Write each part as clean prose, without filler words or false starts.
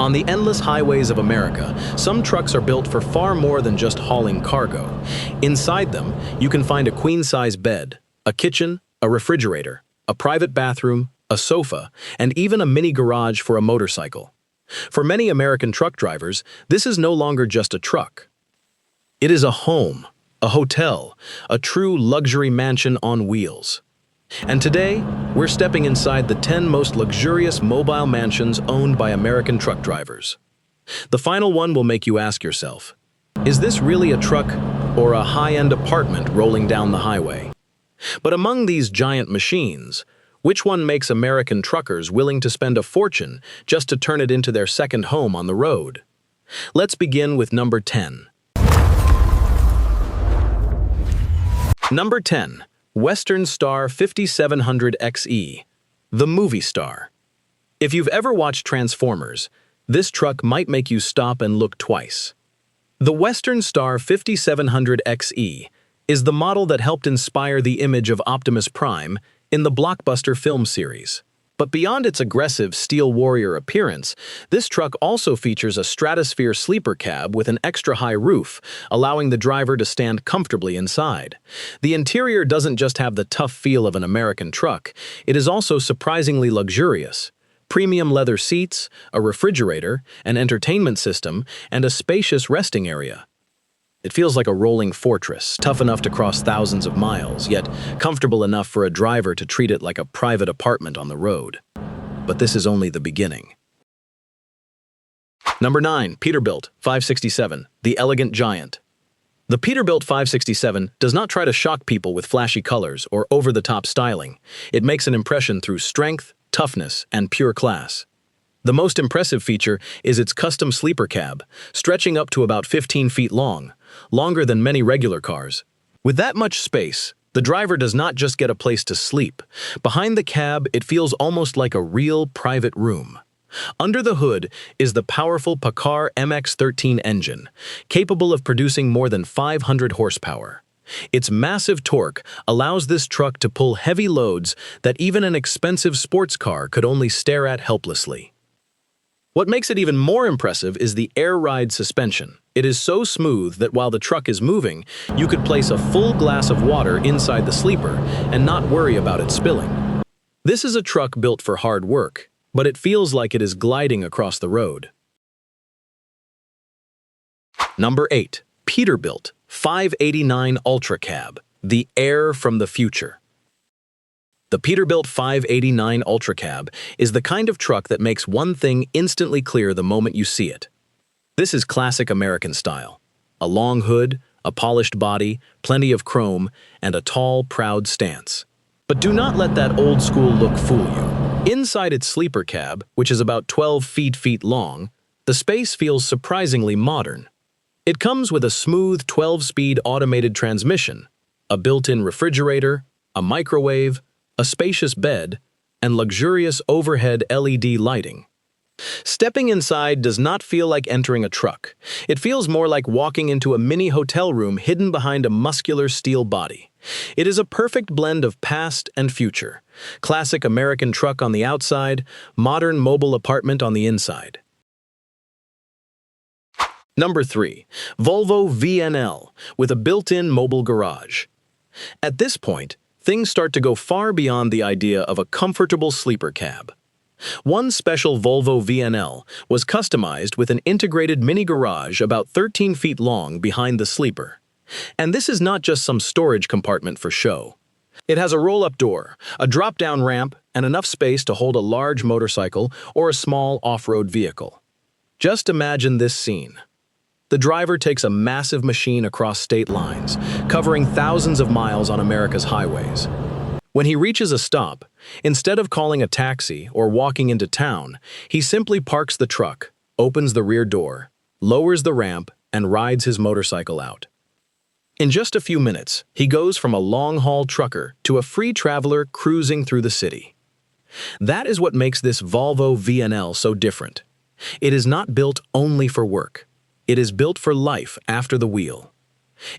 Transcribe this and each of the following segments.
On the endless highways of America, some trucks are built for far more than just hauling cargo. Inside them, you can find a queen-size bed, a kitchen, a refrigerator, a private bathroom, a sofa, and even a mini garage for a motorcycle. For many American truck drivers, this is no longer just a truck. It is a home, a hotel, a true luxury mansion on wheels. And today, we're stepping inside the 10 most luxurious mobile mansions owned by American truck drivers. The final one will make you ask yourself, is this really a truck or a high-end apartment rolling down the highway? But among these giant machines, which one makes American truckers willing to spend a fortune just to turn it into their second home on the road? Let's begin with number 10. Number 10. Western Star 5700 XE, the movie star. If you've ever watched Transformers, this truck might make you stop and look twice. The Western Star 5700 XE is the model that helped inspire the image of Optimus Prime in the blockbuster film series. But beyond its aggressive Steel Warrior appearance, this truck also features a stratosphere sleeper cab with an extra-high roof, allowing the driver to stand comfortably inside. The interior doesn't just have the tough feel of an American truck, it is also surprisingly luxurious. Premium leather seats, a refrigerator, an entertainment system, and a spacious resting area. It feels like a rolling fortress, tough enough to cross thousands of miles, yet comfortable enough for a driver to treat it like a private apartment on the road. But this is only the beginning. Number 9. Peterbilt 567, the elegant giant. The Peterbilt 567 does not try to shock people with flashy colors or over-the-top styling. It makes an impression through strength, toughness, and pure class. The most impressive feature is its custom sleeper cab, stretching up to about 15 feet long, longer than many regular cars. With that much space, the driver does not just get a place to sleep. Behind the cab, it feels almost like a real private room. Under the hood is the powerful Packard MX-13 engine, capable of producing more than 500 horsepower. Its massive torque allows this truck to pull heavy loads that even an expensive sports car could only stare at helplessly. What makes it even more impressive is the air ride suspension. It is so smooth that while the truck is moving, you could place a full glass of water inside the sleeper and not worry about it spilling. This is a truck built for hard work, but it feels like it is gliding across the road. Number 8. Peterbilt 589 Ultra Cab, the heir from the future. The Peterbilt 589 Ultra Cab is the kind of truck that makes one thing instantly clear the moment you see it. This is classic American style. A long hood, a polished body, plenty of chrome, and a tall, proud stance. But do not let that old-school look fool you. Inside its sleeper cab, which is about 12 feet long, the space feels surprisingly modern. It comes with a smooth 12-speed automated transmission, a built-in refrigerator, a microwave, a spacious bed, and luxurious overhead LED lighting. Stepping inside does not feel like entering a truck. It feels more like walking into a mini hotel room hidden behind a muscular steel body. It is a perfect blend of past and future. Classic American truck on the outside, modern mobile apartment on the inside. Number 3. Volvo VNL with a built-in mobile garage. At this point, things start to go far beyond the idea of a comfortable sleeper cab. One special Volvo VNL was customized with an integrated mini garage about 13 feet long behind the sleeper. And this is not just some storage compartment for show. It has a roll-up door, a drop-down ramp, and enough space to hold a large motorcycle or a small off-road vehicle. Just imagine this scene. The driver takes a massive machine across state lines, covering thousands of miles on America's highways. When he reaches a stop, instead of calling a taxi or walking into town, he simply parks the truck, opens the rear door, lowers the ramp, and rides his motorcycle out. In just a few minutes, he goes from a long-haul trucker to a free traveler cruising through the city. That is what makes this Volvo VNL so different. It is not built only for work. It is built for life after the wheel.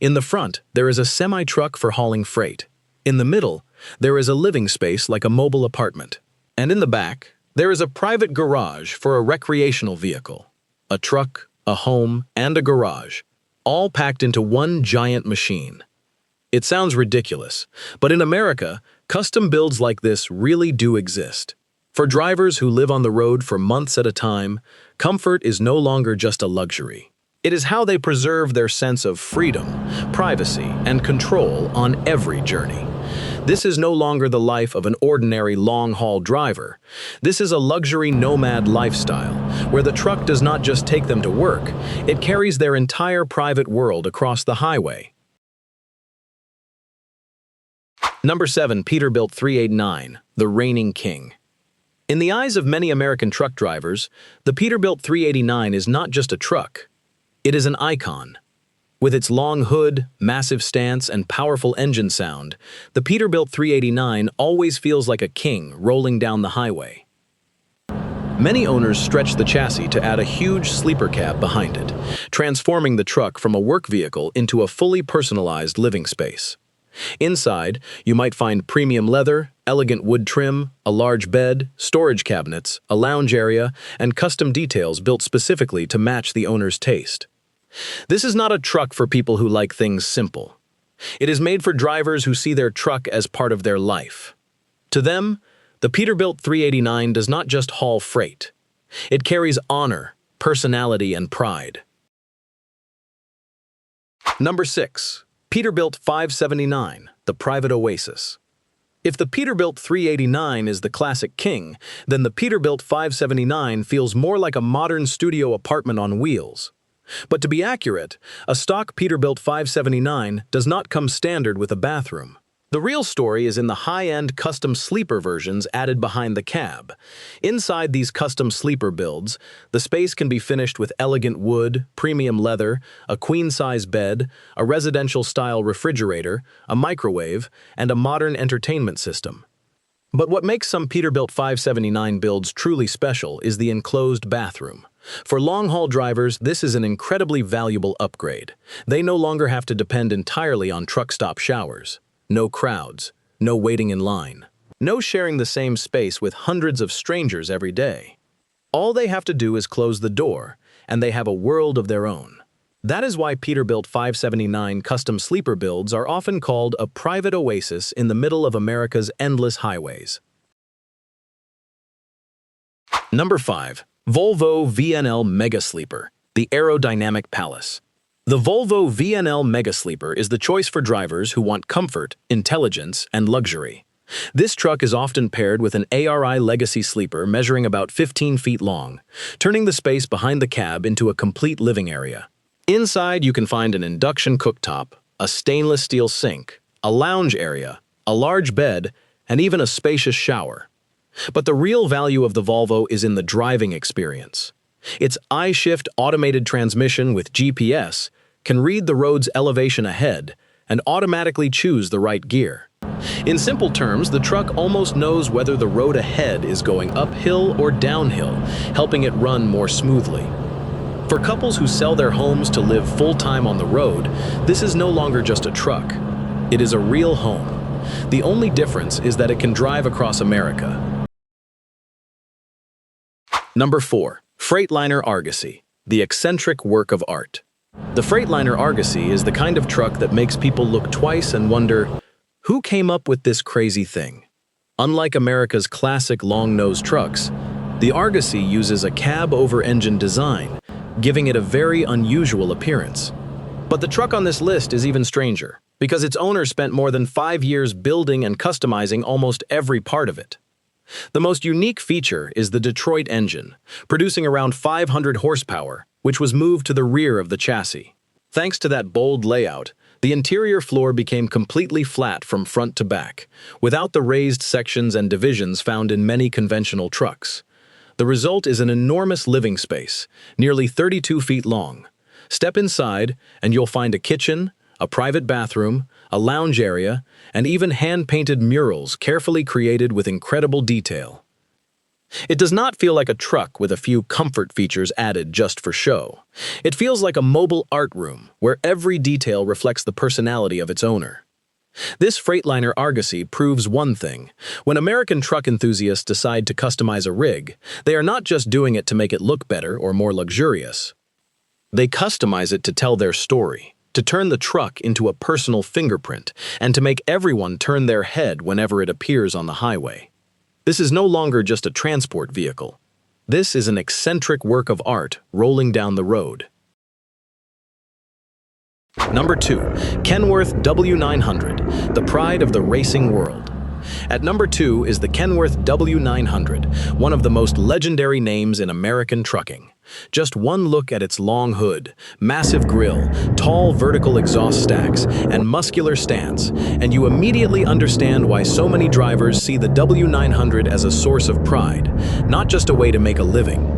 In the front, there is a semi-truck for hauling freight. In the middle, there is a living space like a mobile apartment. And in the back, There is a private garage for a recreational vehicle, a truck, a home, and a garage, all packed into one giant machine. It sounds ridiculous, but in America, custom builds like this really do exist. For drivers who live on the road for months at a time, comfort is no longer just a luxury. It is how they preserve their sense of freedom, privacy, and control on every journey. This is no longer the life of an ordinary long-haul driver. This is a luxury nomad lifestyle, where the truck does not just take them to work, it carries their entire private world across the highway. Number 7. Peterbilt 389, the reigning king. In the eyes of many American truck drivers, the Peterbilt 389 is not just a truck. It is an icon. With its long hood, massive stance, and powerful engine sound, the Peterbilt 389 always feels like a king rolling down the highway. Many owners stretch the chassis to add a huge sleeper cab behind it, transforming the truck from a work vehicle into a fully personalized living space. Inside, you might find premium leather, elegant wood trim, a large bed, storage cabinets, a lounge area, and custom details built specifically to match the owner's taste. This is not a truck for people who like things simple. It is made for drivers who see their truck as part of their life. To them, the Peterbilt 389 does not just haul freight. It carries honor, personality, and pride. Number 6. Peterbilt 579, the private oasis. If the Peterbilt 389 is the classic king, then the Peterbilt 579 feels more like a modern studio apartment on wheels. But to be accurate, a stock Peterbilt 579 does not come standard with a bathroom. The real story is in the high-end custom sleeper versions added behind the cab. Inside these custom sleeper builds, the space can be finished with elegant wood, premium leather, a queen-size bed, a residential-style refrigerator, a microwave, and a modern entertainment system. But what makes some Peterbilt 579 builds truly special is the enclosed bathroom. For long-haul drivers, this is an incredibly valuable upgrade. They no longer have to depend entirely on truck stop showers. No crowds, no waiting in line, no sharing the same space with hundreds of strangers every day. All they have to do is close the door, and they have a world of their own. That is why Peterbilt 579 custom sleeper builds are often called a private oasis in the middle of America's endless highways. Number 5. Volvo VNL Mega Sleeper, the aerodynamic palace. The Volvo VNL Mega Sleeper is the choice for drivers who want comfort, intelligence, and luxury. This truck is often paired with an ARI Legacy sleeper measuring about 15 feet long, turning the space behind the cab into a complete living area. Inside, you can find an induction cooktop, a stainless steel sink, a lounge area, a large bed, and even a spacious shower. But the real value of the Volvo is in the driving experience. Its I-Shift automated transmission with GPS can read the road's elevation ahead and automatically choose the right gear. In simple terms, the truck almost knows whether the road ahead is going uphill or downhill, helping it run more smoothly. For couples who sell their homes to live full-time on the road, this is no longer just a truck. It is a real home. The only difference is that it can drive across America. Number 4. Freightliner Argosy, the eccentric work of art. The Freightliner Argosy is the kind of truck that makes people look twice and wonder, who came up with this crazy thing? Unlike America's classic long-nosed trucks, the Argosy uses a cab-over-engine design, giving it a very unusual appearance. But the truck on this list is even stranger, because its owner spent more than 5 years building and customizing almost every part of it. The most unique feature is the Detroit engine, producing around 500 horsepower, which was moved to the rear of the chassis. Thanks to that bold layout, the interior floor became completely flat from front to back, without the raised sections and divisions found in many conventional trucks. The result is an enormous living space, nearly 32 feet long. Step inside, and you'll find a kitchen, a private bathroom, a lounge area, and even hand-painted murals carefully created with incredible detail. It does not feel like a truck with a few comfort features added just for show. It feels like a mobile art room where every detail reflects the personality of its owner. This Freightliner argosy proves one thing. When American truck enthusiasts decide to customize a rig, they are not just doing it to make it look better or more luxurious. They customize it to tell their story, to turn the truck into a personal fingerprint, and to make everyone turn their head whenever it appears on the highway. This is no longer just a transport vehicle. This is an eccentric work of art rolling down the road. Number 2. Kenworth W900, the pride of the racing world. At number 2 is the Kenworth W900, one of the most legendary names in American trucking. Just one look at its long hood, massive grille, tall vertical exhaust stacks, and muscular stance, and you immediately understand why so many drivers see the W900 as a source of pride, not just a way to make a living.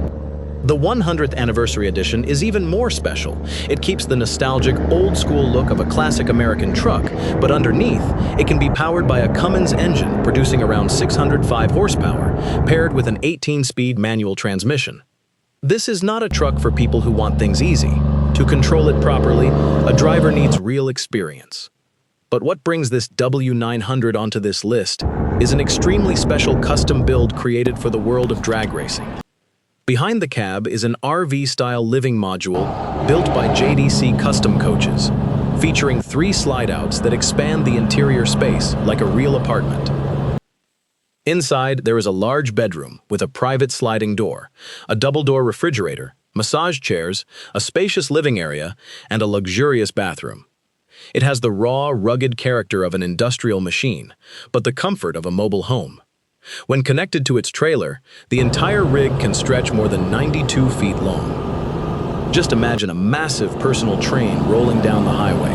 The 100th anniversary edition is even more special. It keeps the nostalgic, old-school look of a classic American truck, but underneath, it can be powered by a Cummins engine producing around 605 horsepower, paired with an 18-speed manual transmission. This is not a truck for people who want things easy. To control it properly, a driver needs real experience. But what brings this W900 onto this list is an extremely special custom build created for the world of drag racing. Behind the cab is an RV-style living module built by JDC Custom Coaches, featuring 3 slide-outs that expand the interior space like a real apartment. Inside, there is a large bedroom with a private sliding door, a double-door refrigerator, massage chairs, a spacious living area, and a luxurious bathroom. It has the raw, rugged character of an industrial machine, but the comfort of a mobile home. When connected to its trailer, the entire rig can stretch more than 92 feet long. Just imagine a massive personal train rolling down the highway,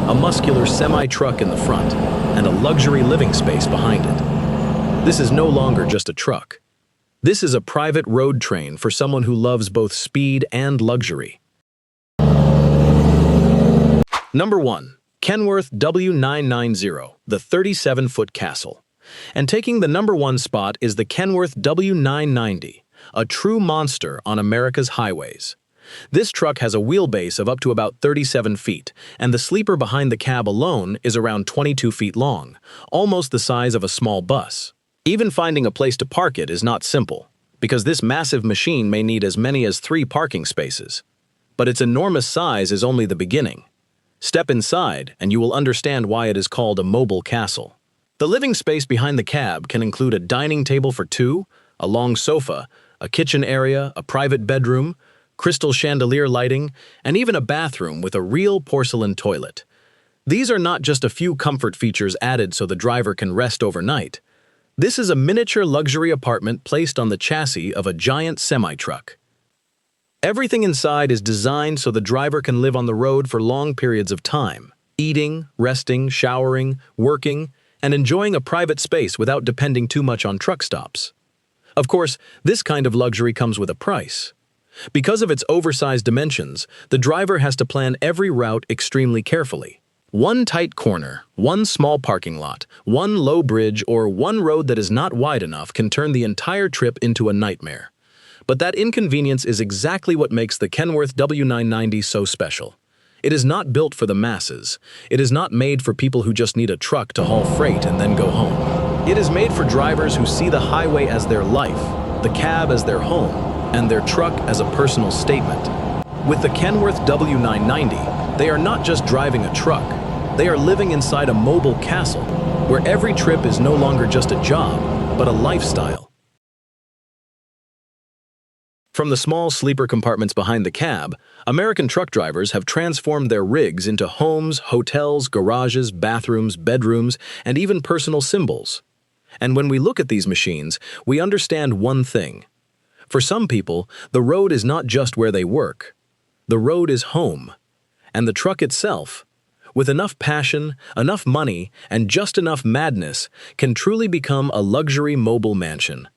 a muscular semi-truck in the front, and a luxury living space behind it. This is no longer just a truck. This is a private road train for someone who loves both speed and luxury. Number 1. Kenworth W990, the 37-foot castle. And taking the number 1 spot is the Kenworth W990, a true monster on America's highways. This truck has a wheelbase of up to about 37 feet, and the sleeper behind the cab alone is around 22 feet long, almost the size of a small bus. Even finding a place to park it is not simple, because this massive machine may need as many as 3 parking spaces. But its enormous size is only the beginning. Step inside, and you will understand why it is called a mobile castle. The living space behind the cab can include a dining table for 2, a long sofa, a kitchen area, a private bedroom, crystal chandelier lighting, and even a bathroom with a real porcelain toilet. These are not just a few comfort features added so the driver can rest overnight. This is a miniature luxury apartment placed on the chassis of a giant semi-truck. Everything inside is designed so the driver can live on the road for long periods of time, eating, resting, showering, working, and enjoying a private space without depending too much on truck stops. Of course, this kind of luxury comes with a price. Because of its oversized dimensions, the driver has to plan every route extremely carefully. One tight corner, one small parking lot, one low bridge, or one road that is not wide enough can turn the entire trip into a nightmare. But that inconvenience is exactly what makes the Kenworth W990 so special. It is not built for the masses. It is not made for people who just need a truck to haul freight and then go home. It is made for drivers who see the highway as their life, the cab as their home, and their truck as a personal statement. With the Kenworth W990, they are not just driving a truck. They are living inside a mobile castle, where every trip is no longer just a job, but a lifestyle. From the small sleeper compartments behind the cab, American truck drivers have transformed their rigs into homes, hotels, garages, bathrooms, bedrooms, and even personal symbols. And when we look at these machines, we understand one thing. For some people, the road is not just where they work. The road is home. And the truck itself, with enough passion, enough money, and just enough madness, can truly become a luxury mobile mansion.